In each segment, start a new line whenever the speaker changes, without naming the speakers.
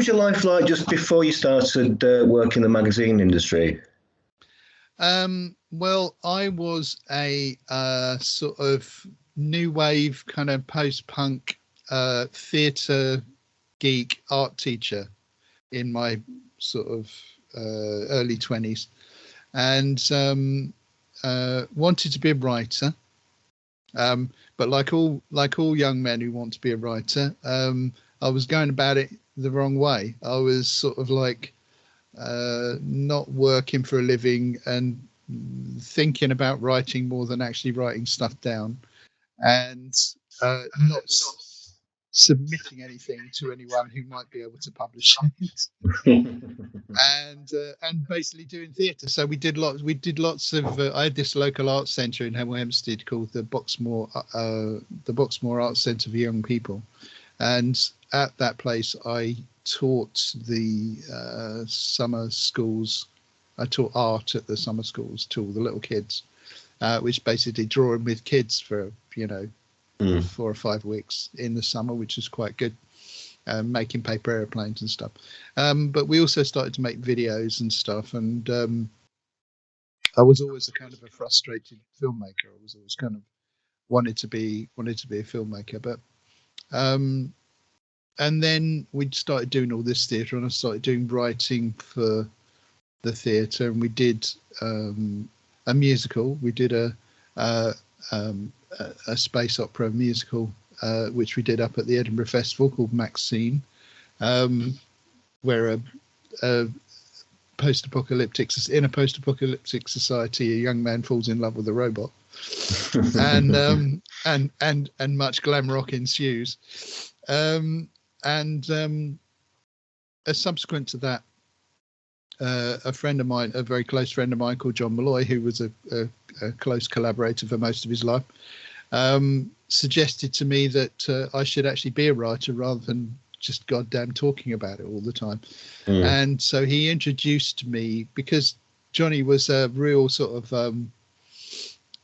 was your life like just before you started work in the magazine industry?
Well, I was a sort of new wave kind of post-punk theatre geek art teacher in my sort of early 20s, and wanted to be a writer. But like all young men who want to be a writer, I was going about it the wrong way. I was sort of like not working for a living and thinking about writing more than actually writing stuff down, and not submitting anything to anyone who might be able to publish it. and basically doing theatre. So we did lots of I had this local arts centre in Hemel Hempstead called the Boxmoor Arts Centre for Young People, and at that place I taught the summer schools. I taught art at the summer schools to all the little kids, which basically drawing with kids for 4 or 5 weeks in the summer, which is quite good. Making paper airplanes and stuff, but we also started to make videos and stuff. And I was always a kind of a frustrated filmmaker. I was always kind of wanted to be a filmmaker. But and then we started doing all this theatre, and I started doing writing for the theatre, and we did a musical. We did a space opera musical, which we did up at the Edinburgh Festival, called Maxine, where in a post-apocalyptic society, a young man falls in love with a robot, and much glam rock ensues. Subsequent to that, a friend of mine, a very close friend of mine called John Malloy, who was a close collaborator for most of his life, suggested to me that I should actually be a writer rather than just goddamn talking about it all the time. And so he introduced me, because Johnny was a real sort of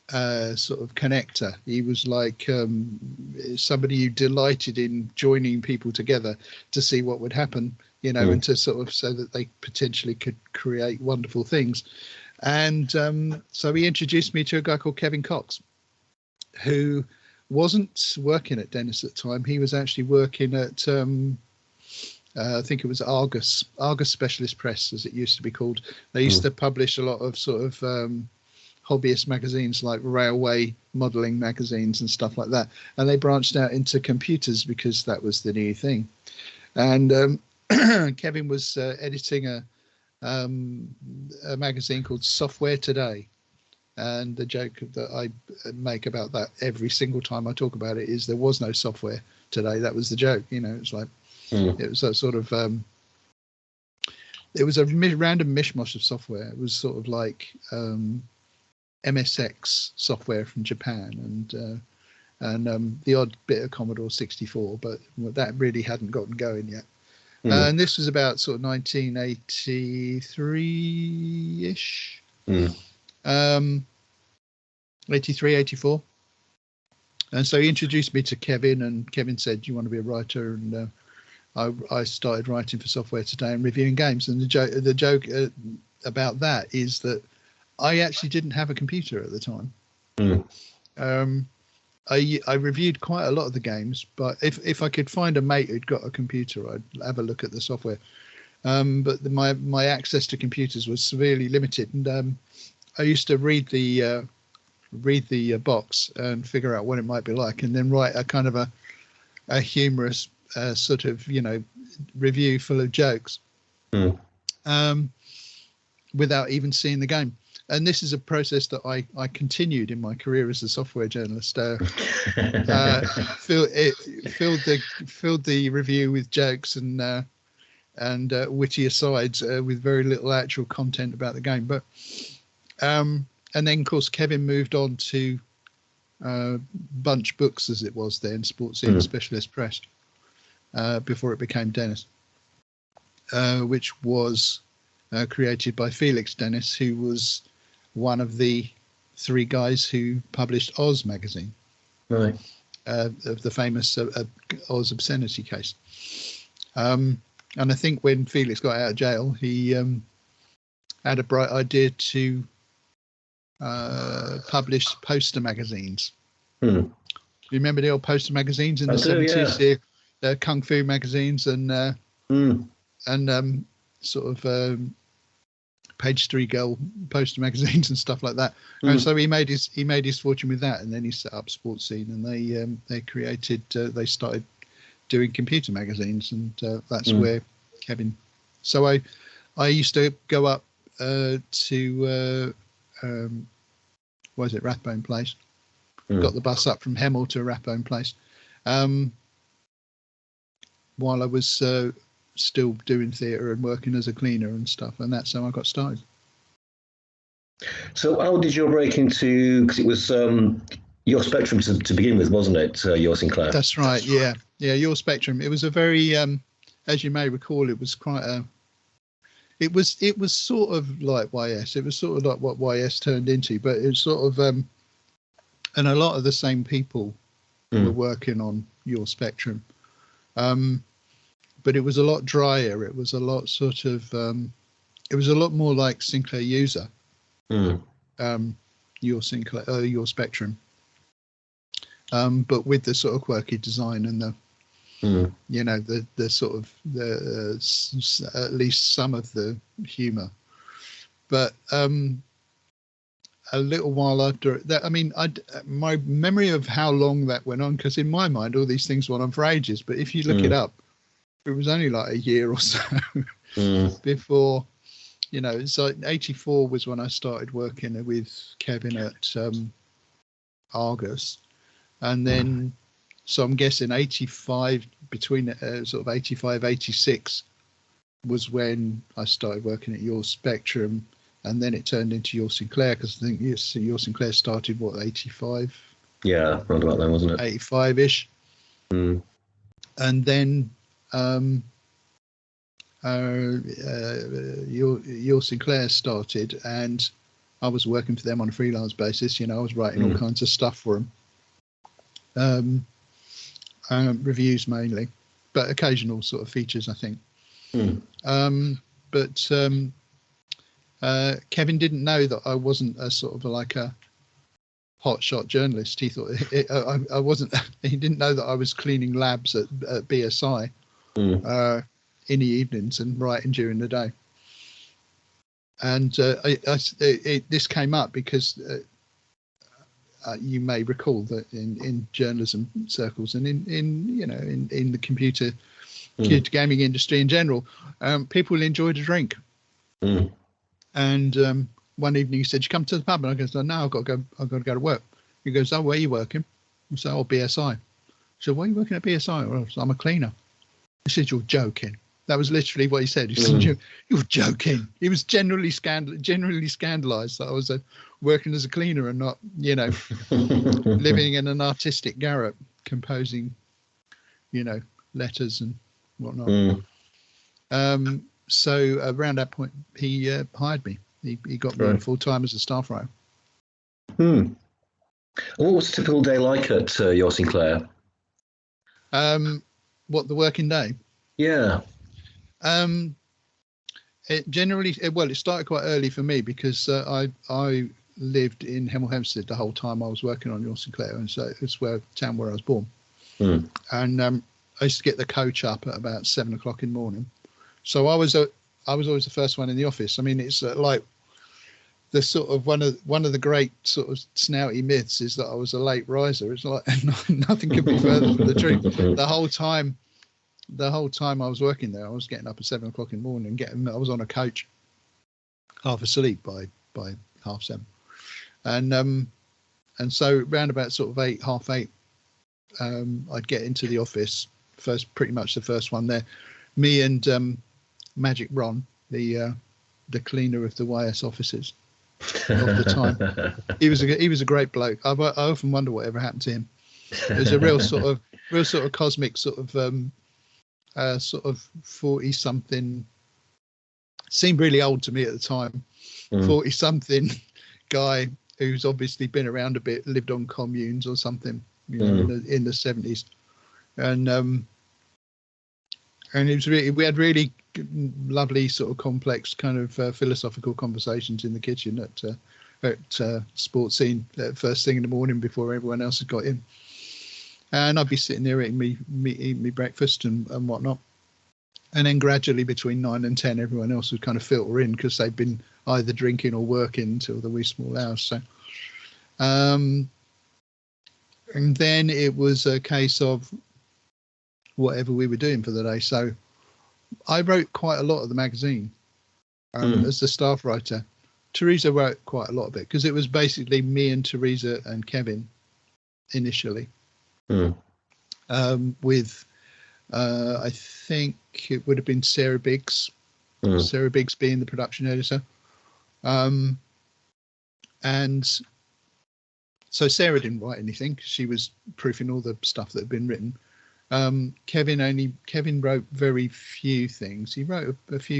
connector. He was like somebody who delighted in joining people together to see what would happen, and to sort of so that they potentially could create wonderful things. And so he introduced me to a guy called Kevin Cox, who wasn't working at Dennis at the time. He was actually working at I think it was Argus Specialist Press, as it used to be called. They used to publish a lot of sort of hobbyist magazines, like railway modelling magazines and stuff like that. And they branched out into computers because that was the new thing. And Kevin was editing a magazine called Software Today. And the joke that I make about that every single time I talk about it is there was no software today. That was the joke. It's like it was a sort of it was a random mishmash of software. It was sort of like MSX software from Japan and the odd bit of Commodore 64, but that really hadn't gotten going yet. And this was about sort of 1983-ish. 83, 84. And so he introduced me to Kevin, and Kevin said, "Do you want to be a writer?" And I started writing for Software Today and reviewing games. And the joke about that is that I actually didn't have a computer at the time. I reviewed quite a lot of the games, but if I could find a mate who'd got a computer, I'd have a look at the software. But my access to computers was severely limited, and I used to read the box and figure out what it might be like, and then write a kind of a humorous sort of review full of jokes, without even seeing the game. And this is a process that I continued in my career as a software journalist. Filled the review with jokes and witty asides with very little actual content about the game. But and then, of course, Kevin moved on to Bunch Books, as it was then, Sports Inn Specialist Press, before it became Dennis, which was created by Felix Dennis, who was one of the 3 guys who published Oz magazine, of the famous Oz obscenity case. And I think when Felix got out of jail, he had a bright idea to publish poster magazines. You remember the old poster magazines in the 70s?
Yeah.
The kung fu magazines and sort of page 3 girl poster magazines and stuff like that. And so he made his fortune with that, and then he set up Sports Scene, and they started doing computer magazines, and that's where Kevin. So I used to go up to Rathbone Place. Got the bus up from Hemel to Rathbone Place, while I was still doing theatre and working as a cleaner and stuff, and that's how I got started.
So how did your break into, because it was Your Spectrum to begin with, wasn't it, Your Sinclair?
That's right, yeah, Your Spectrum. It was a very, as you may recall, it was quite a, it was sort of like YS. It was sort of like what YS turned into, but it was sort of, and a lot of the same people were working on Your Spectrum. But it was a lot drier. It was a lot sort of, it was a lot more like Sinclair User, Your Sinclair, Your Spectrum, but with the sort of quirky design and the, you know, the sort of at least some of the humour. But a little while after that, I mean, my memory of how long that went on, because in my mind all these things went on for ages. But if you look it up, it was only like a year or so before, you know, it's like 84 was when I started working with Kevin at Argus. And then, so I'm guessing 85, between sort of 85, 86 was when I started working at Your Spectrum. And then it turned into Your Sinclair, because I think Your Sinclair started, what, 85?
Yeah, around about then, wasn't it?
85-ish. And then Your Sinclair started, and I was working for them on a freelance basis. You know, I was writing all kinds of stuff for them, reviews mainly, but occasional sort of features, I think. But Kevin didn't know that I wasn't a sort of like a hotshot journalist. He thought I wasn't. He didn't know that I was cleaning labs at BSI in the evenings and writing during the day. And this came up because you may recall that in journalism circles and in the computer gaming industry in general, people enjoy to drink. And one evening he said, "You come to the pub?" And I goes, "No, I've got to go to work." He goes, "Oh, where are you working?" I said, "Oh, BSI." So, "Why are you working at BSI?" Well, I'm a cleaner. He said, "You're joking." That was literally what he said. He said, "You're joking." He was generally scandalized that I was working as a cleaner and not, you know, living in an artistic garret, composing, you know, letters and whatnot. So around that point, he hired me. He got me on full time as a staff writer.
And what was a typical day like at Your Sinclair?
What, the working day?
Yeah.
It generally, it started quite early for me because I lived in Hemel Hempstead the whole time I was working on Your Sinclair, and so it's town where I was born. And I used to get the coach up at about 7 o'clock in the morning. So I was always the first one in the office. I mean, it's like the sort of one of the great sort of snouty myths is that I was a late riser. It's like nothing could be further from the truth. The whole time I was working there, I was getting up at 7 o'clock in the morning and I was on a coach, half asleep by 7:30. And so round about sort of 8, half 8, I'd get into the office pretty much the first one there. Me and Magic Ron, the cleaner of the YS offices of the time. He was a great bloke. I often wonder whatever happened to him. It was a real sort of cosmic sort of 40-something. Seemed really old to me at the time. 40-something guy who's obviously been around a bit, lived on communes or something, you know, in the 70s, And it was really, we had really lovely sort of complex kind of philosophical conversations in the kitchen at Sports Scene first thing in the morning before everyone else had got in. And I'd be sitting there eating me breakfast and whatnot. And then gradually between 9 and 10, everyone else would kind of filter in because they'd been either drinking or working until the wee small hours. So, and then it was a case of whatever we were doing for the day. So I wrote quite a lot of the magazine as the staff writer. Teresa wrote quite a lot of it because it was basically me and Teresa and Kevin initially, with I think it would have been Sarah Biggs, Sarah Biggs being the production editor. And so Sarah didn't write anything because she was proofing all the stuff that had been written. Kevin wrote very few things. He wrote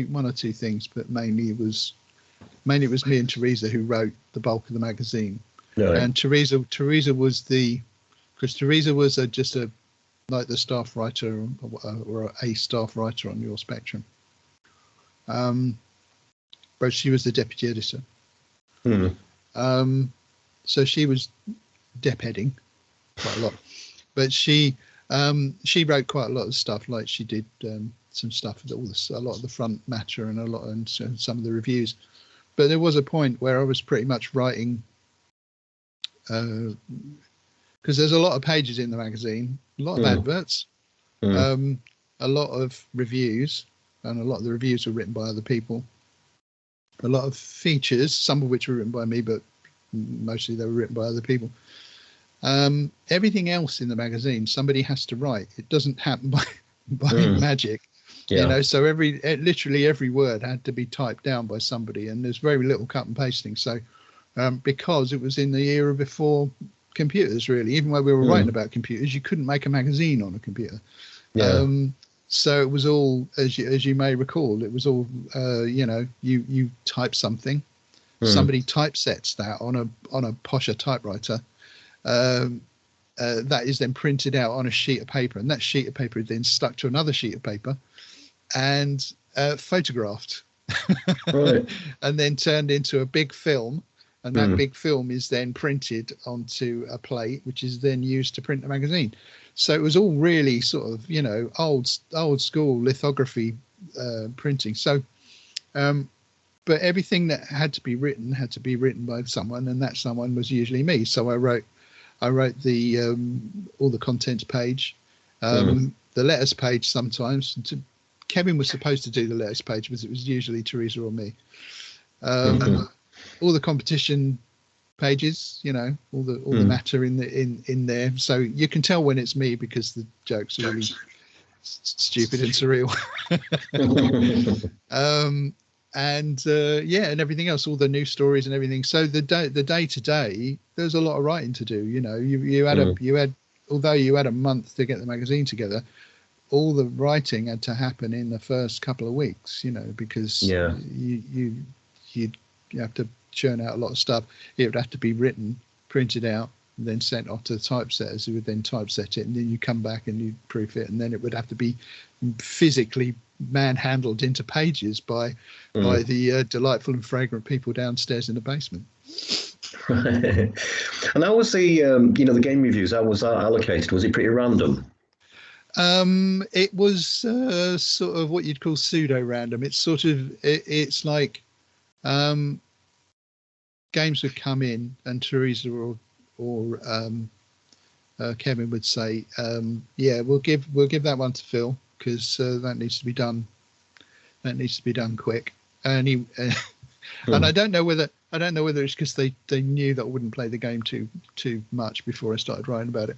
one or two things, but mainly it was me and Teresa who wrote the bulk of the magazine. Right. And Teresa was because Teresa was just like the staff writer or a staff writer on Your Spectrum. But she was the deputy editor. So she was dep-heading quite a lot, but she wrote quite a lot of stuff. Like she did some stuff, a lot of the front matter and some of the reviews. But there was a point where I was pretty much writing, because there's a lot of pages in the magazine, a lot of adverts, a lot of reviews, and a lot of the reviews were written by other people. A lot of features, some of which were written by me, but mostly they were written by other people. Everything else in the magazine, somebody has to write. It doesn't happen by magic. Yeah. You know, so literally every word had to be typed down by somebody, and there's very little cut and pasting. So because it was in the era before computers, really, even when we were writing about computers, you couldn't make a magazine on a computer. Yeah. So it was all, as you may recall, it was all you type something, somebody typesets that on a posher typewriter. That is then printed out on a sheet of paper, and that sheet of paper is then stuck to another sheet of paper and photographed, right. And then turned into a big film, and that big film is then printed onto a plate, which is then used to print the magazine. So it was all really sort of, old school lithography printing. So but everything that had to be written by someone, and that someone was usually me. So I wrote the all the contents page, the letters page sometimes. Kevin was supposed to do the letters page, but it was usually Teresa or me. All the competition pages, all the matter in there. So you can tell when it's me because the jokes are really stupid and surreal. And everything else, all the news stories and everything. So the day to day, there's a lot of writing to do. You had although you had a month to get the magazine together, all the writing had to happen in the first couple of weeks. Because you have to churn out a lot of stuff. It would have to be written, printed out, and then sent off to the typesetters, who would then typeset it, and then you come back and you proof it, and then it would have to be physically manhandled into pages by the delightful and fragrant people downstairs in the basement.
Right. And how was the the game reviews? How was that allocated? Was it pretty random?
It was sort of what you'd call pseudo random. It's sort of it's like games would come in, and Teresa or Kevin would say, we'll give that one to Phil, because that needs to be done. That needs to be done quick. And he and I don't know whether it's because they knew that I wouldn't play the game too much before I started writing about it,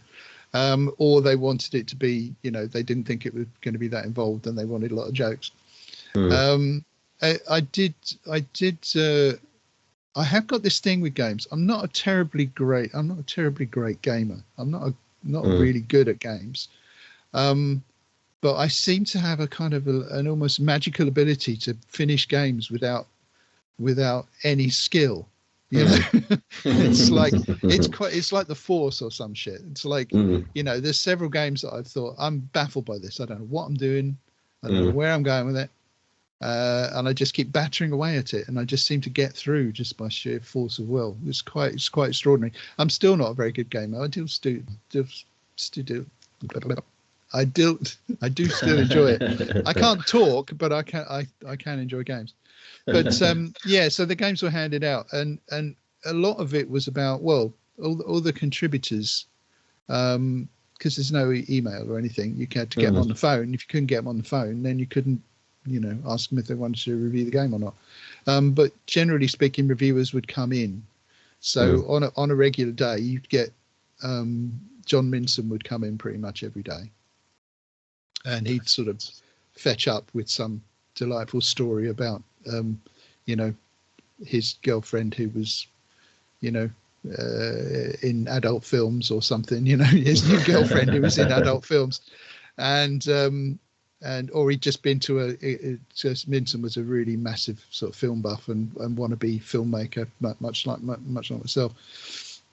or they wanted it to be, they didn't think it was going to be that involved, and they wanted a lot of jokes. I have got this thing with games. I'm not a terribly great gamer. I'm not really good at games. But I seem to have a kind of an almost magical ability to finish games without any skill. It's like it's like the Force or some shit. It's like there's several games that I've thought, I'm baffled by this. I don't know what I'm doing. I don't know where I'm going with it. And I just keep battering away at it, and I just seem to get through just by sheer force of will. It's quite extraordinary. I'm still not a very good gamer. I do still enjoy it. I can't talk, but I can enjoy games. But yeah, so the games were handed out, and a lot of it was about, well, all the contributors, because there's no email or anything. You had to get them on the phone. If you couldn't get them on the phone, then you couldn't, ask them if they wanted to review the game or not. But generally speaking, reviewers would come in. So on a regular day, you'd get John Minson would come in pretty much every day, and he'd sort of fetch up with some delightful story about his girlfriend who was in adult films or something, his new girlfriend who was in adult films, or he'd just been to just Minson was a really massive sort of film buff and wannabe filmmaker, much like myself.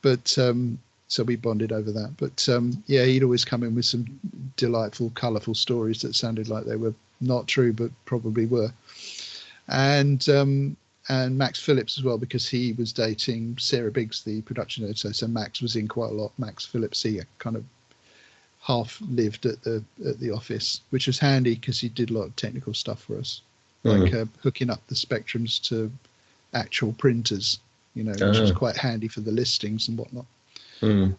But so we bonded over that. But yeah, he'd always come in with some delightful, colourful stories that sounded like they were not true, but probably were. And Max Phillips as well, because he was dating Sarah Biggs, the production editor. So Max was in quite a lot. Max Phillips, he kind of half lived at the office, which was handy because he did a lot of technical stuff for us, like hooking up the Spectrums to actual printers, which was quite handy for the listings and whatnot. And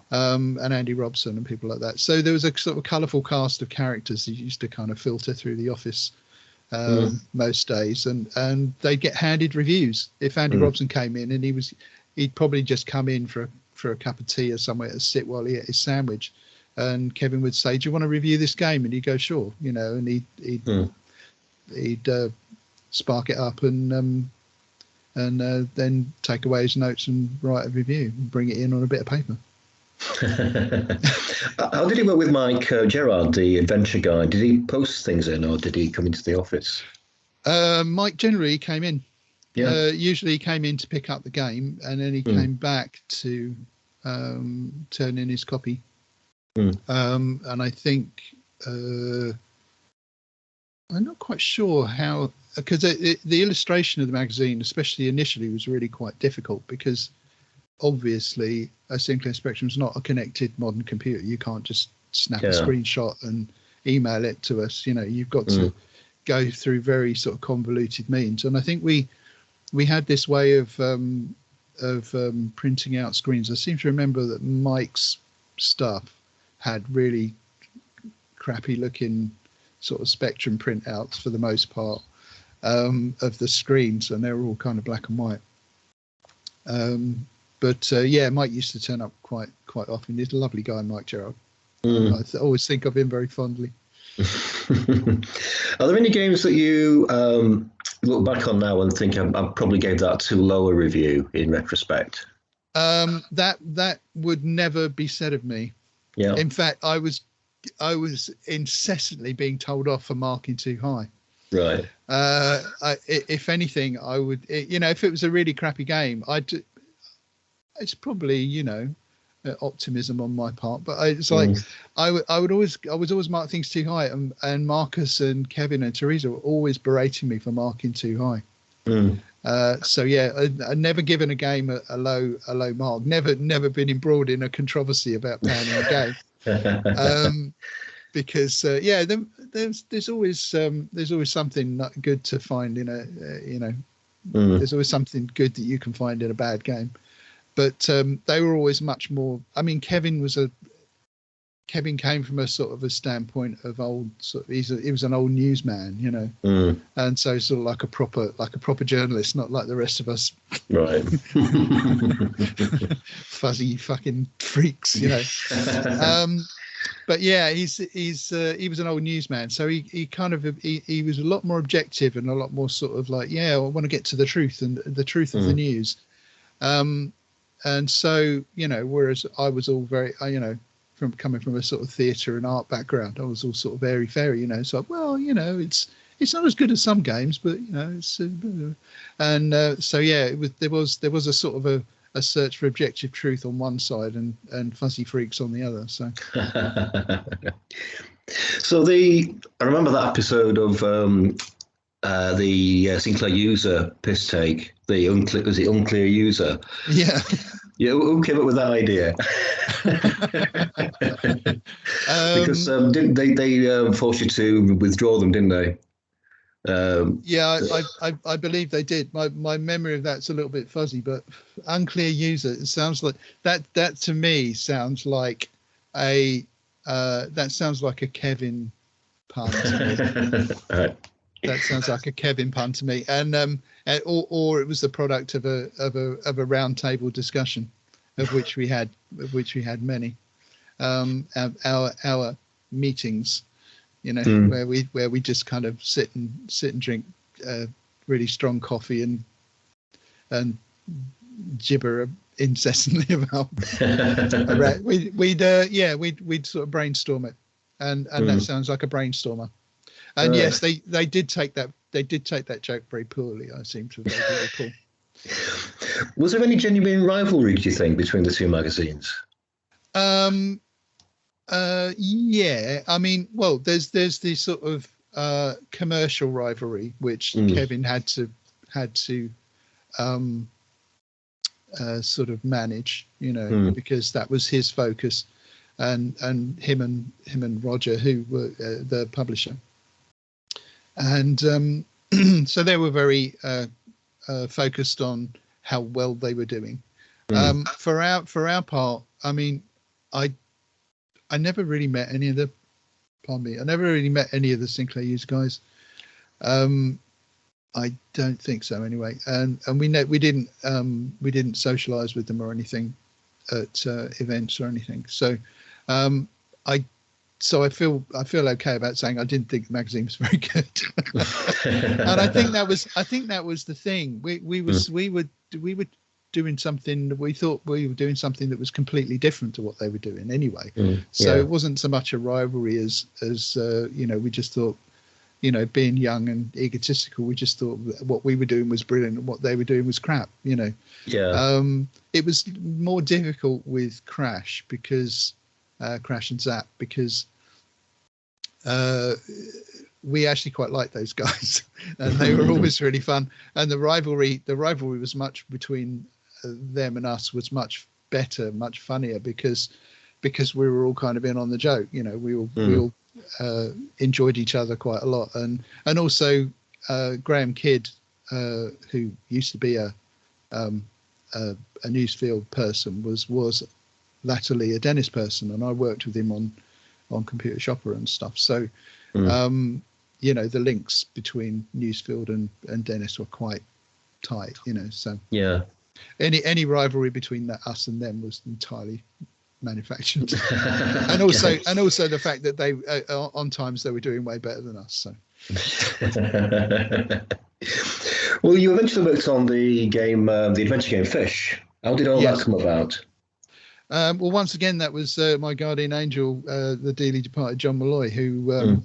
Andy Robson and people like that. So there was a sort of colourful cast of characters that used to kind of filter through the office most days, and they'd get handed reviews. If Andy Robson came in, and he'd probably just come in for a cup of tea or somewhere to sit while he ate his sandwich, and Kevin would say, "Do you want to review this game?" And he'd go, "Sure," and he'd spark it up and then take away his notes and write a review and bring it in on a bit of paper.
How did he work with Mike Gerard, the adventure guy? Did he post things in, or did he come into the office?
Mike generally came in.
Yeah.
Usually he came in to pick up the game, and then he came back to turn in his copy. And I think I'm not quite sure how, because the illustration of the magazine, especially initially, was really quite difficult, because obviously a Sinclair Spectrum is not a connected modern computer. You can't just snap a screenshot and email it to us. You've got to go through very sort of convoluted means. And I think we had this way of printing out screens. I seem to remember that Mike's stuff had really crappy looking sort of Spectrum printouts for the most part of the screens, and they were all kind of black and white. But yeah, Mike used to turn up quite often. He's a lovely guy, Mike Gerard. I always think of him very fondly.
Are there any games that you look back on now and think I probably gave that too low a review in retrospect?
That would never be said of me.
Yeah.
In fact, I was incessantly being told off for marking too high.
Right.
If anything, I would, if it was a really crappy game, it's probably, optimism on my part, but it's like I was always mark things too high, and Marcus and Kevin and Teresa were always berating me for marking too high. So yeah, I'd never given a game a low mark. Never been embroiled in a controversy about banning a game. Because there's always something good to find in there's always something good that you can find in a bad game. But they were always much more. I mean, Kevin came from a sort of a standpoint of old. He was an old newsman, and so sort of like a proper journalist, not like the rest of us,
right?
Fuzzy fucking freaks, But yeah, he was an old newsman, so he was a lot more objective and a lot more sort of like, I want to get to the truth and the truth of the news. And so, whereas I was all very, from coming from a sort of theatre and art background, I was all sort of airy-fairy, so, well, it's not as good as some games, but, it's, so, yeah, there was a sort of a search for objective truth on one side and fuzzy freaks on the other. So,
So I remember that episode of the Sinclair User piss take. The Unclear, was it Unclear User?
Yeah.
Yeah, who came up with that idea? Because didn't they forced you to withdraw them, didn't they?
Yeah, I believe they did. My memory of that's a little bit fuzzy, but Unclear User, it sounds like that to me sounds like a Kevin pun to me.
Right.
That sounds like a Kevin pun to me, or it was the product of a round table discussion, of which we had many, our meetings, where we just kind of sit and drink really strong coffee and gibber incessantly about. We'd sort of brainstorm it, and that sounds like a brainstormer. And yes, they did take that joke very poorly. I seem to recall.
Was there any genuine rivalry, do you think, between the two magazines?
Yeah. I mean, well, there's this sort of commercial rivalry which Kevin had to sort of manage, because that was his focus, and him and Roger, who were the publisher. And so they were very focused on how well they were doing. For our part, I mean, I never really met any of the. Pardon me. I never really met any of the Sinclair User guys. I don't think so, anyway. And we didn't socialise with them or anything at events or anything. So I feel okay about saying I didn't think the magazine was very good. And I think that was the thing. We were doing something that we thought we were doing something that was completely different to what they were doing anyway. So it wasn't so much a rivalry as we just thought, being young and egotistical, we just thought what we were doing was brilliant and what they were doing was crap. It was more difficult with Crash because Crash and Zap, because we actually quite liked those guys and they were always really fun, and the rivalry was much between them and us was much better, much funnier, because we were all kind of in on the joke. We all enjoyed each other quite a lot, and also Graham Kidd, who used to be a newsfield person, was latterly a Dennis person, and I worked with him on Computer Shopper and stuff. So the links between Newsfield and Dennis were quite tight. So any rivalry between us and them was entirely manufactured. and also the fact that they on times they were doing way better than us. So
well, you eventually worked on the game, the adventure game Fish. How did all that come about?
Well, once again, that was my guardian angel, the dearly departed John Malloy, who,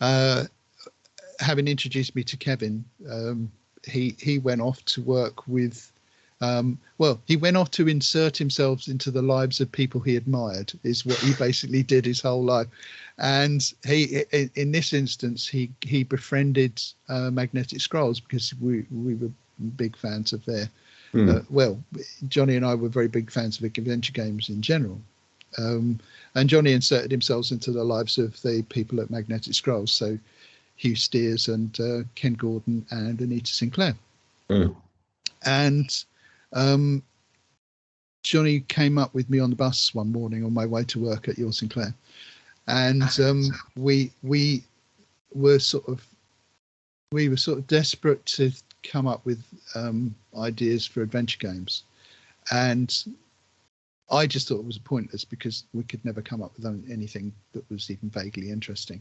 having introduced me to Kevin, he went off to work with. He went off to insert himself into the lives of people he admired, is what he basically did his whole life. And he, in this instance, he befriended Magnetic Scrolls because we were big fans of their. Johnny and I were very big fans of adventure games in general, and Johnny inserted himself into the lives of the people at Magnetic Scrolls, so Hugh Steers and Ken Gordon and Anita Sinclair. And Johnny came up with me on the bus one morning on my way to work at Your Sinclair, and we were sort of desperate to come up with ideas for adventure games, and I just thought it was pointless because we could never come up with anything that was even vaguely interesting.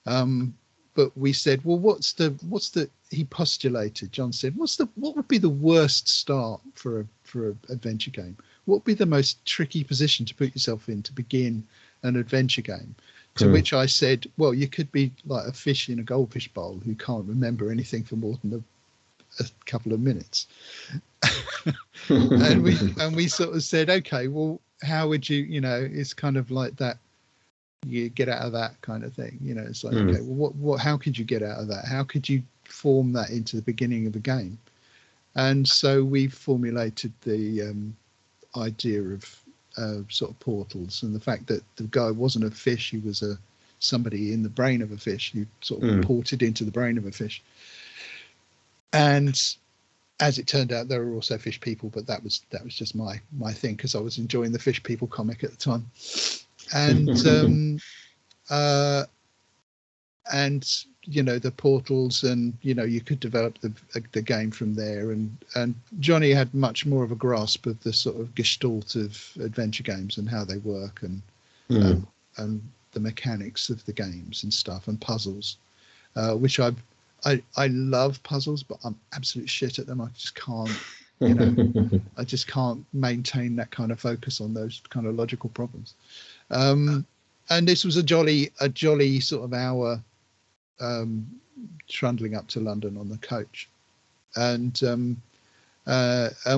But we said, well, what's the he postulated, John said, what would be the worst start for a adventure game? What would be the most tricky position to put yourself in to begin an adventure game? To which I said, well, you could be like a fish in a goldfish bowl who can't remember anything for more than a couple of minutes. and we sort of said, okay, well, how would you, it's kind of like that you get out of that kind of thing. You know, it's like, okay, well, what, how could you get out of that? How could you form that into the beginning of the game? And so we formulated the idea of sort of portals, and the fact that the guy wasn't a fish, he was somebody in the brain of a fish, who sort of ported into the brain of a fish. And as it turned out, there were also fish people, but that was just my thing, because I was enjoying the Fish People comic at the time. And and you know, the portals, and you know, you could develop the game from there. And Johnny had much more of a grasp of the sort of gestalt of adventure games and how they work, and the mechanics of the games and stuff, and puzzles, which I love puzzles, but I'm absolute shit at them. I just can't, you know, I just can't maintain that kind of focus on those kind of logical problems. And this was a jolly sort of hour trundling up to London on the coach, and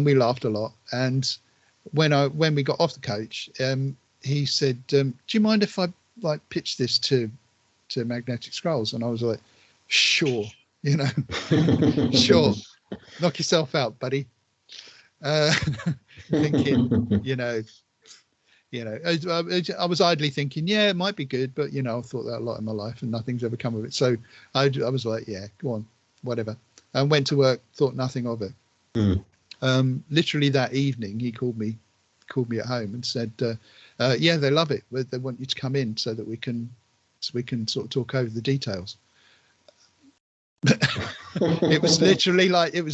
we laughed a lot. And when we got off the coach, he said, "Do you mind if I like pitch this to Magnetic Scrolls?" And I was like, "Sure, you know, sure, knock yourself out, buddy." Thinking, you know, I was idly thinking, yeah, it might be good, but you know, I've thought that a lot in my life, and nothing's ever come of it. So I was like, yeah, go on, whatever, and went to work, thought nothing of it. Literally that evening, he called me at home and said, yeah, they love it, but they want you to come in so that we can sort of talk over the details. It was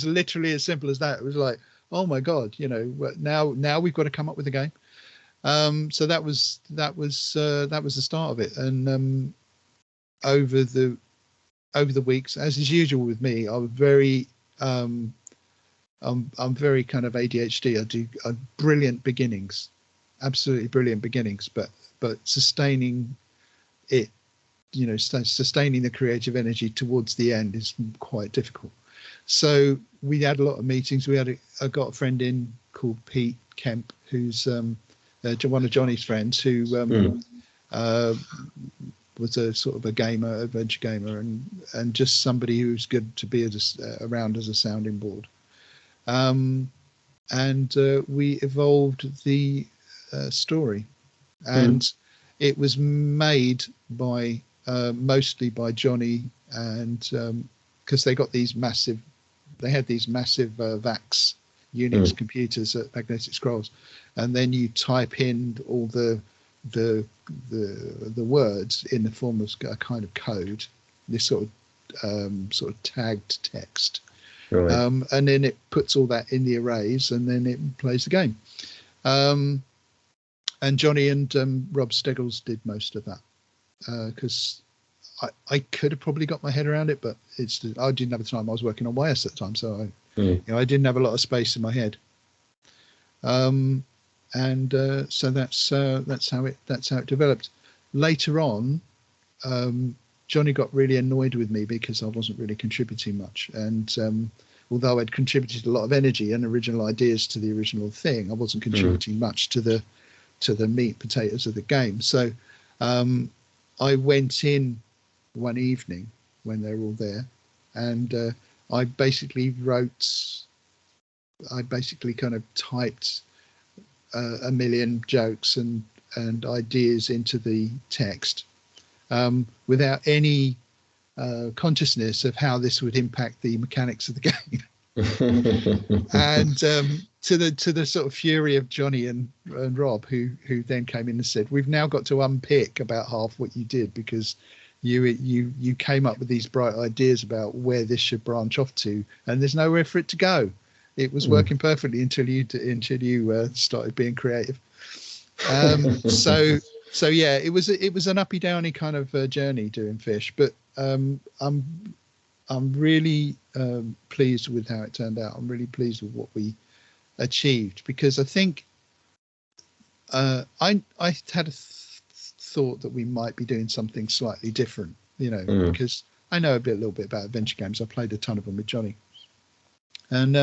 literally as simple as that. It was like, oh my God, you know, now we've got to come up with a game. So that was the start of it. And over the weeks, as is usual with me, I was very I'm very kind of ADHD. I do brilliant beginnings, absolutely brilliant beginnings, but sustaining it, you know, sustaining the creative energy towards the end is quite difficult. So we had a lot of meetings. I got a friend in called Pete Kemp, who's one of Johnny's friends, who was a sort of adventure gamer, and just somebody who's good to be around as a sounding board. And we evolved the story, and it was made by mostly by Johnny, and because they had these massive VAX Unix computers at Magnetic Scrolls, and then you type in all the words in the form of a kind of code, this sort of tagged text, right. And then it puts all that in the arrays, and then it plays the game. And Johnny and Rob Steggles did most of that, because I could have probably got my head around it, but I didn't have the time. I was working on YS at the time, so I didn't have a lot of space in my head. And so that's how it developed. Later on, Johnny got really annoyed with me because I wasn't really contributing much, and although I'd contributed a lot of energy and original ideas to the original thing, I wasn't contributing much to the meat and potatoes of the game. So I went in one evening when they were all there, and I basically kind of typed a million jokes and ideas into the text, without any consciousness of how this would impact the mechanics of the game. And to the sort of fury of Johnny and Rob, who then came in and said, "We've now got to unpick about half what you did, because you came up with these bright ideas about where this should branch off to, and there's nowhere for it to go. It was working perfectly until you started being creative." So yeah, it was an uppy downy kind of journey doing Fish, but I'm really pleased with how it turned out. I'm really pleased with what we achieved, because I think I had a thought that we might be doing something slightly different, you know, because I know a little bit about adventure games. I played a ton of them with Johnny, and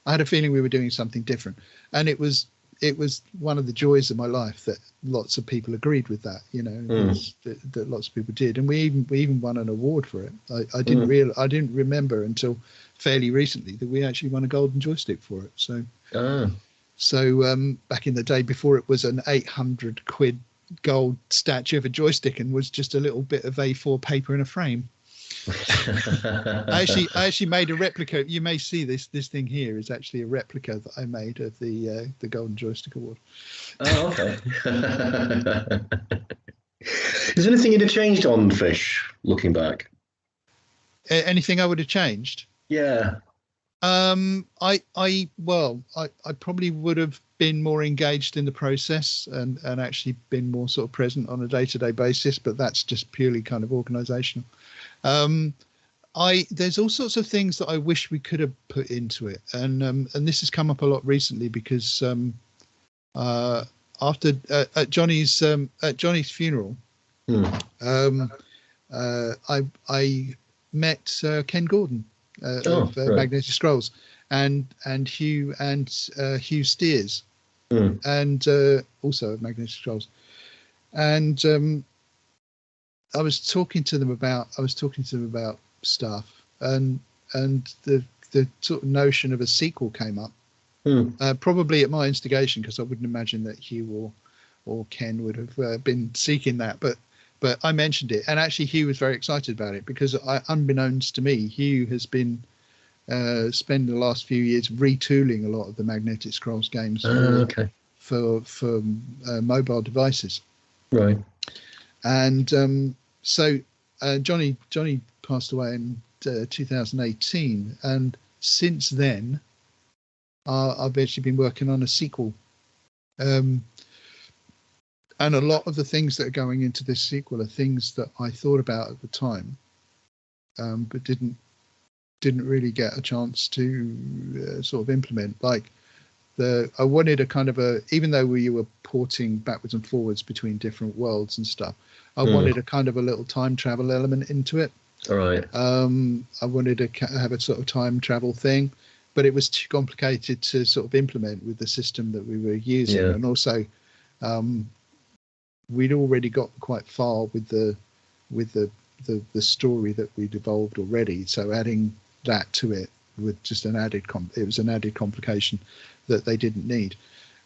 I had a feeling we were doing something different, and it was it was one of the joys of my life that lots of people agreed with that. You know, that lots of people did, and we even won an award for it. I didn't remember until fairly recently that we actually won a golden joystick for it. So back in the day, before it was an 800 quid gold statue of a joystick and was just a little bit of A4 paper in a frame. I actually made a replica. You may see this thing here is actually a replica that I made of the Golden Joystick Award.
Oh, okay. Is there anything you'd have changed on Fish, looking back?
Anything I would have changed?
Yeah.
I probably would have been more engaged in the process and actually been more sort of present on a day-to-day basis, but that's just purely kind of organizational. There's all sorts of things that I wish we could have put into it, and this has come up a lot recently because after at Johnny's funeral, I met Ken Gordon of Magnetic Scrolls and Hugh Steers, and also of Magnetic Scrolls, and I was talking to them about stuff, and the sort of notion of a sequel came up, probably at my instigation, because I wouldn't imagine that Hugh or Ken would have been seeking that, but I mentioned it, and actually Hugh was very excited about it because, unbeknownst to me, Hugh has been spending the last few years retooling a lot of the Magnetic Scrolls games for mobile devices,
right?
And so Johnny passed away in 2018, and since then I've actually been working on a sequel, and a lot of the things that are going into this sequel are things that I thought about at the time, but didn't really get a chance to sort of implement. Like I wanted a kind of even though we were porting backwards and forwards between different worlds and stuff, I wanted a kind of a little time travel element into it.
All right.
I wanted to have a sort of time travel thing, but it was too complicated to sort of implement with the system that we were using. Yeah. And also, we'd already got quite far with the story that we'd evolved already. So adding that to it with just an added complication that they didn't need.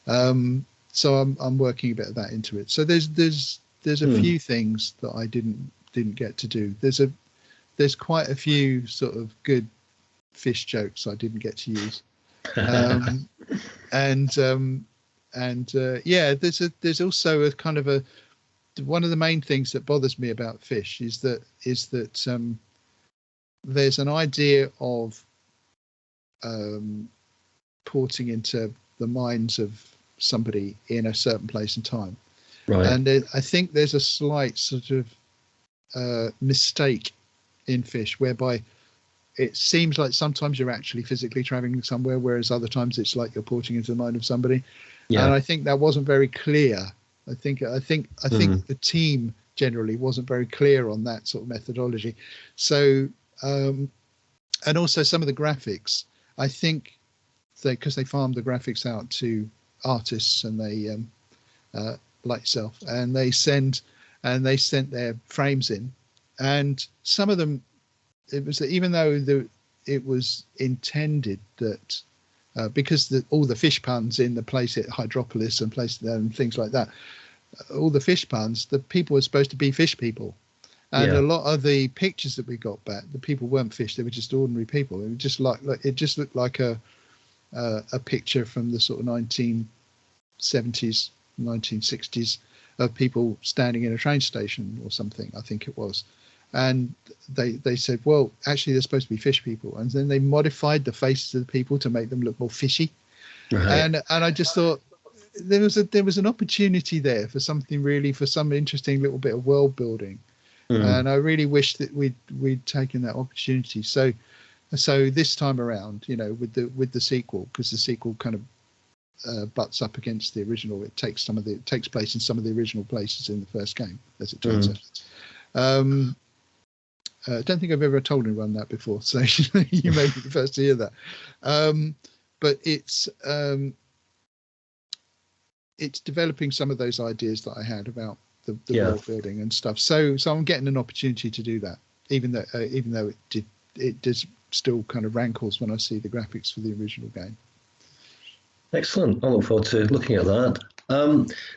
So I'm working a bit of that into it. So there's a few things that I didn't get to do. There's quite a few sort of good Fish jokes I didn't get to use. There's also a kind of one of the main things that bothers me about Fish is that there's an idea of porting into the minds of somebody in a certain place and time. Right. And I think there's a slight sort of mistake in Fish, whereby it seems like sometimes you're actually physically traveling somewhere, whereas other times it's like you're porting into the mind of somebody. Yeah. And I think that wasn't very clear. I think the team generally wasn't very clear on that sort of methodology. So, and also some of the graphics, I think because they farmed the graphics out to artists, and they like yourself, and they sent their frames in, and some of them, it was even though it was intended that because all the fish puns in the place at Hydropolis and place and things like that, all the fish puns, the people were supposed to be fish people, and a lot of the pictures that we got back, the people weren't fish; they were just ordinary people. It was just like it just looked like a picture from the sort of 1970s, 1960s of people standing in a train station or something, I think it was. And they said, well, actually they're supposed to be fish people, and then they modified the faces of the people to make them look more fishy. Right. And I just thought there was an opportunity there for something really, for some interesting little bit of world building. And I really wish that we'd taken that opportunity. So this time around, with the sequel, because the sequel kind of butts up against the original, it takes place in some of the original places in the first game, as it turns out. I don't think I've ever told anyone that before, so you may be the first to hear that. But it's it's developing some of those ideas that I had about the world building and stuff. So I'm getting an opportunity to do that, even though it does still kind of rankles when I see the graphics for the original game.
Excellent. I look forward to looking at that.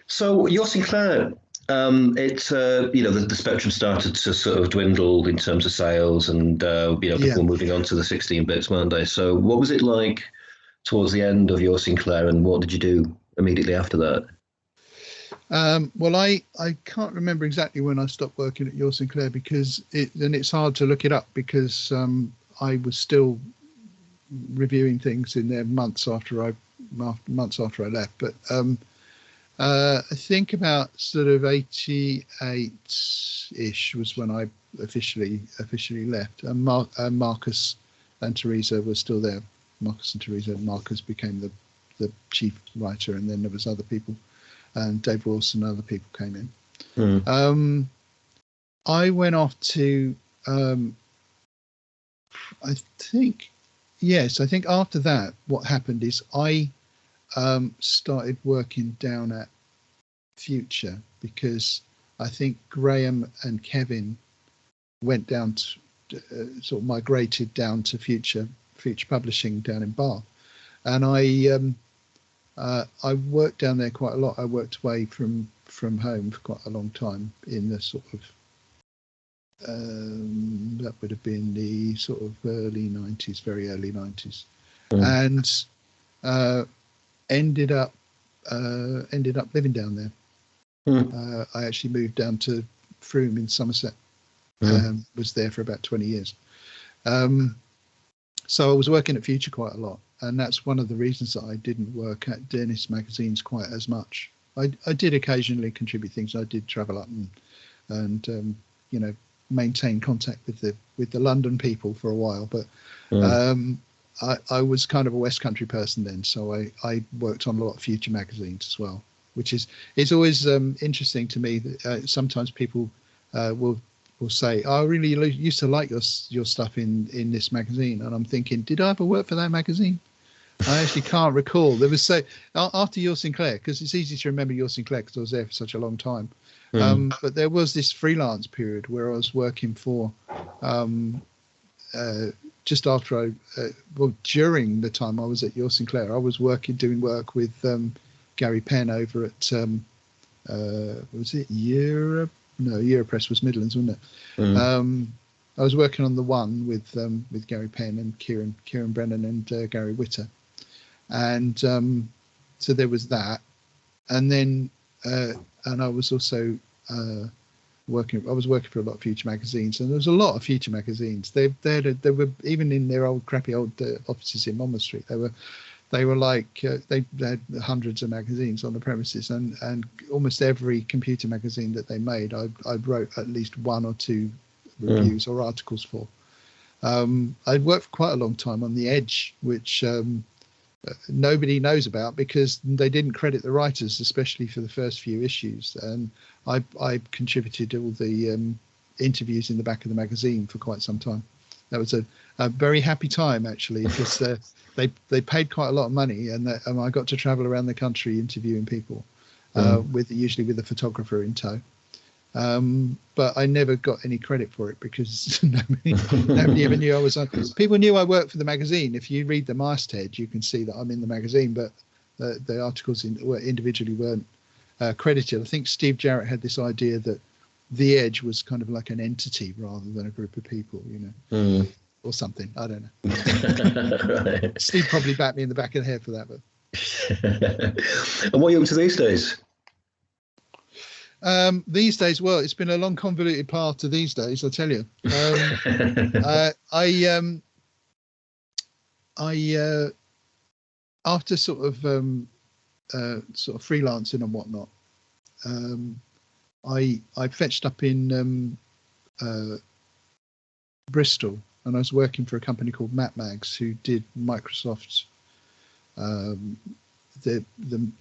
So Your Sinclair, it's the spectrum started to sort of dwindle in terms of sales, and people were moving on to the 16 bits, weren't they? So what was it like towards the end of Your Sinclair, and what did you do immediately after that?
Well, I can't remember exactly when I stopped working at Your Sinclair, because it's hard to look it up, because I was still reviewing things in there months after I left. But I think about sort of 88-ish was when I officially left, and Marcus and Teresa were still there. Marcus and Teresa. Marcus became the chief writer, and then there was other people, and Dave Ross and other people came in. I went off to I think after that, what happened is I started working down at Future, because I think Graham and Kevin went down to sort of migrated down to Future Publishing down in Bath, and I worked down there quite a lot. I worked away from home for quite a long time in the sort of that would have been the sort of early 90s, very early 90s, and ended up living down there. I actually moved down to Frome in Somerset. Was there for about 20 years. So I was working at Future quite a lot, and that's one of the reasons that I didn't work at Dennis magazines quite as much. I did occasionally contribute things. I did travel up and maintain contact with the London people for a while, but I was kind of a West Country person then, so I worked on a lot of Future magazines as well, which it's always interesting to me that sometimes people will say, I really used to like your stuff in this magazine, and I'm thinking, did I ever work for that magazine? I actually can't recall. There was after Your Sinclair, because it's easy to remember Your Sinclair because I was there for such a long time. But there was this freelance period where I was working for just after during the time I was at Your Sinclair, I was doing work with Gary Penn over at was it Europe? No, Europress was Midlands, wasn't it? I was working on the one with Gary Penn and Kieran Brennan and Gary Witter, and so there was that, and then and I was also working for a lot of Future magazines, and there was a lot of Future magazines. They were even in their crappy old offices in Monmouth Street. They were like they had hundreds of magazines on the premises, and almost every computer magazine that they made, I wrote at least one or two reviews or articles for. I worked for quite a long time on The Edge, which nobody knows about because they didn't credit the writers, especially for the first few issues. And I contributed all the interviews in the back of the magazine for quite some time. That was a very happy time, actually, because they paid quite a lot of money, and I got to travel around the country interviewing people, usually with a photographer in tow. But I never got any credit for it because nobody ever knew I was on. People knew I worked for the magazine. If you read the masthead, you can see that I'm in the magazine, but the articles individually weren't credited. I think Steve Jarrett had this idea that The Edge was kind of like an entity rather than a group of people, or something. I don't know. Right. Steve probably backed me in the back of the head for that. But
and what are you up to these days?
These days, well, it's been a long, convoluted path to these days, I'll tell you. I after sort of freelancing and whatnot, I fetched up in Bristol, and I was working for a company called MapMags, who did Microsoft's the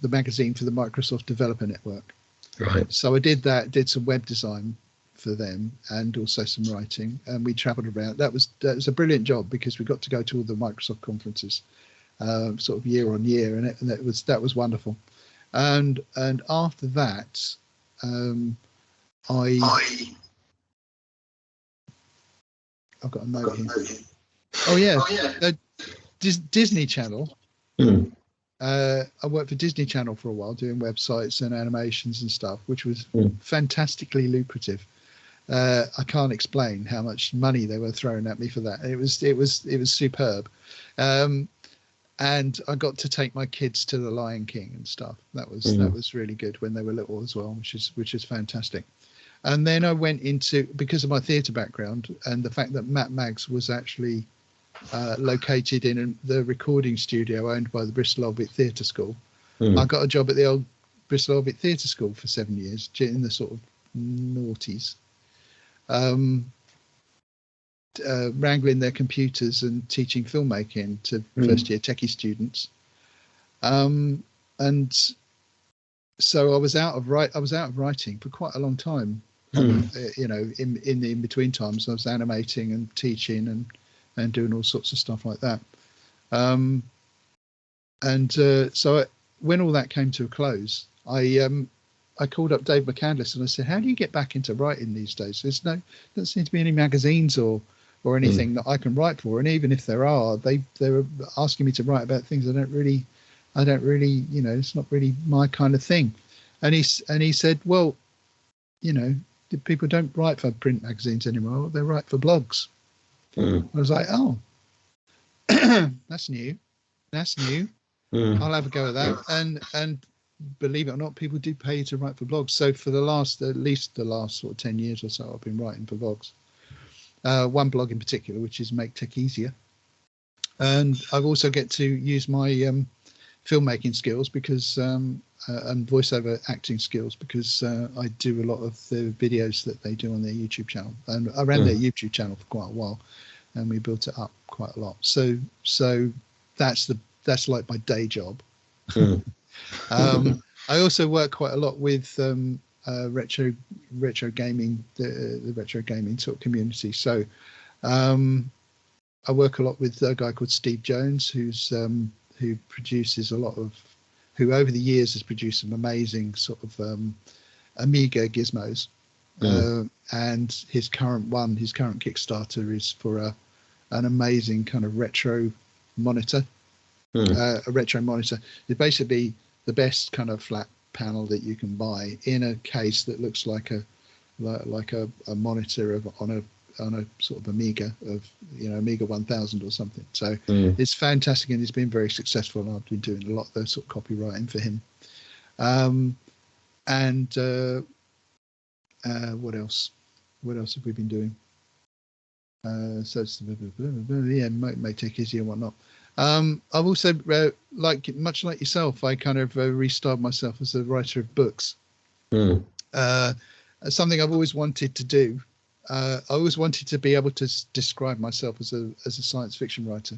magazine for the Microsoft Developer Network.
Right.
So I did that, did some web design for them and also some writing, and we traveled around. That was a brilliant job because we got to go to all the Microsoft conferences sort of year on year, and that was wonderful. And after that, I've got a note here. Oh yeah, Disney Channel. I worked for Disney Channel for a while, doing websites and animations and stuff, which was fantastically lucrative. I can't explain how much money they were throwing at me for that. It was superb. And I got to take my kids to the Lion King and stuff. That was really good when they were little as well, which is fantastic. And then I went into, because of my theatre background and the fact that Matt Maggs was actually located in the recording studio owned by the Bristol Old Vic Theatre School. I got a job at the old Bristol Old Vic Theatre School for 7 years in the sort of noughties, wrangling their computers and teaching filmmaking to first year techie students. And so I was out of writing for quite a long time. You know, in the in-between times, I was animating and teaching and doing all sorts of stuff like that. So when all that came to a close, I called up Dave McCandless and I said, how do you get back into writing these days? There doesn't seem to be any magazines or anything that I can write for. And even if there are, they were asking me to write about things I don't really, you know, it's not really my kind of thing. And he said, well, you know, people don't write for print magazines anymore. They write for blogs. I was like, oh, that's new. I'll have a go at that. And believe it or not, people do pay you to write for blogs. So for at least the last sort of 10 years or so, I've been writing for blogs. One blog in particular, which is Make Tech Easier. And I've also get to use my filmmaking skills because and voiceover acting skills because I do a lot of the videos that they do on their YouTube channel. And I ran their YouTube channel for quite a while, and we built it up quite a lot. So that's like my day job. I also work quite a lot with retro gaming, the retro gaming sort of community. So I work a lot with a guy called Steve Jones, who produces who over the years has produced some amazing sort of Amiga gizmos. And his current Kickstarter is for an amazing kind of retro monitor. A retro monitor is basically the best kind of flat panel that you can buy in a case that looks like a monitor on a sort of Amiga Amiga 1000 or something. So it's fantastic, and he's been very successful, and I've been doing a lot of the sort of copywriting for him. What else have we been doing? So it's may take easy and whatnot. I've also much like yourself, I kind of restyled myself as a writer of books. Something I've always wanted to do. I always wanted to be able to describe myself as a science fiction writer,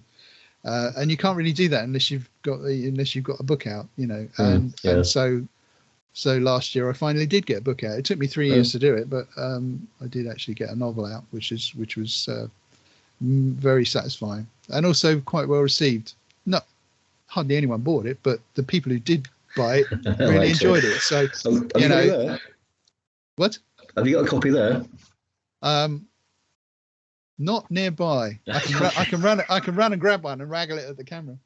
and you can't really do that unless you've got a book out, you know. And so last year I finally did get a book out. It took me 3 years to do it, but I did actually get a novel out, which was very satisfying and also quite well received. Not hardly anyone bought it, but the people who did buy it really enjoyed it. So you know, what?
Have you got a copy there?
Not nearby. I can run and grab one and waggle it at the camera.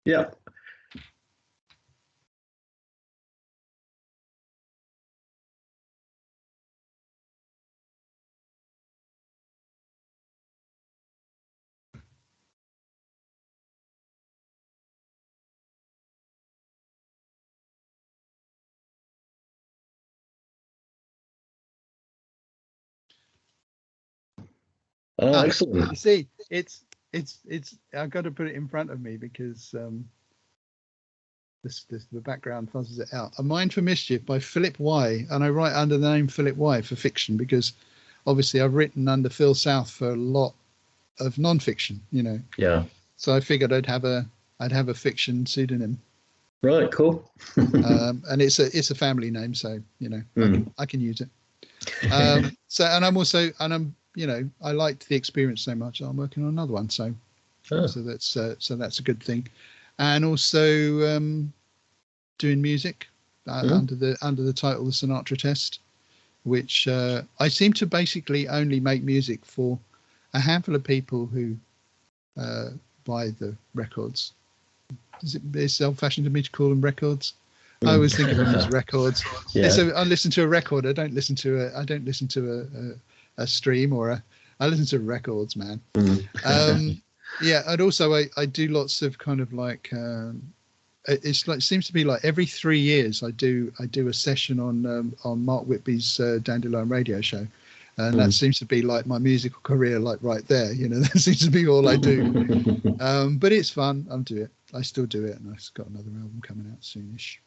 Yeah. Oh, excellent.
You see, it's I've got to put it in front of me because the background fuzzes it out. A Mind for Mischief by Philip Y, and I write under the name Philip Y for fiction because obviously I've written under Phil South for a lot of non-fiction, you know.
Yeah.
So I figured I'd have a fiction pseudonym.
Right. Cool.
And it's a family name, so you know I can use it. I'm you know, I liked the experience so much, I'm working on another one. So that's a good thing. And also doing music. under the title The Sinatra Test, which I seem to basically only make music for a handful of people who buy the records. It's old-fashioned to me to call them records. I always think of them as records.
Yeah.
So I listen to a record. I don't listen to a stream I listen to records, man. Yeah, and also I do lots of kind of like it seems to be like every 3 years I do a session on Mark Whitby's Dandelion Radio Show, and that seems to be like my musical career, like right there. That seems to be all I do. But it's fun. I still do it, and I've got another album coming out soonish.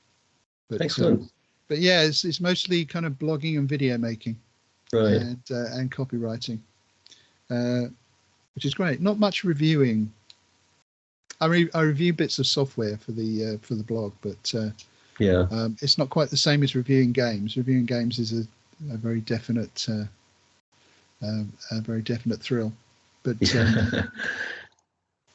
But,
Excellent.
But yeah, it's mostly kind of blogging and video making,
right,
and copywriting, which is great. Not much reviewing. I review bits of software for the blog, but it's not quite the same as reviewing games. Reviewing games is a very definite thrill, but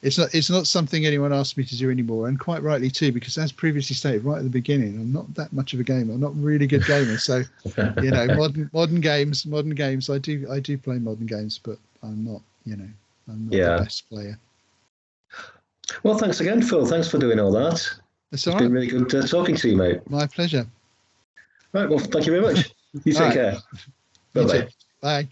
it's not something anyone asks me to do anymore, and quite rightly too, because as previously stated right at the beginning, I'm not that much of a gamer. I'm not a really good gamer, so modern games. I do play modern games, but I'm not the best player.
Well, thanks again, Phil. Thanks for doing all that.
It's
been really good talking to you, mate.
My pleasure.
Right. Well, thank you very much. You take care.
Bye-bye. Bye.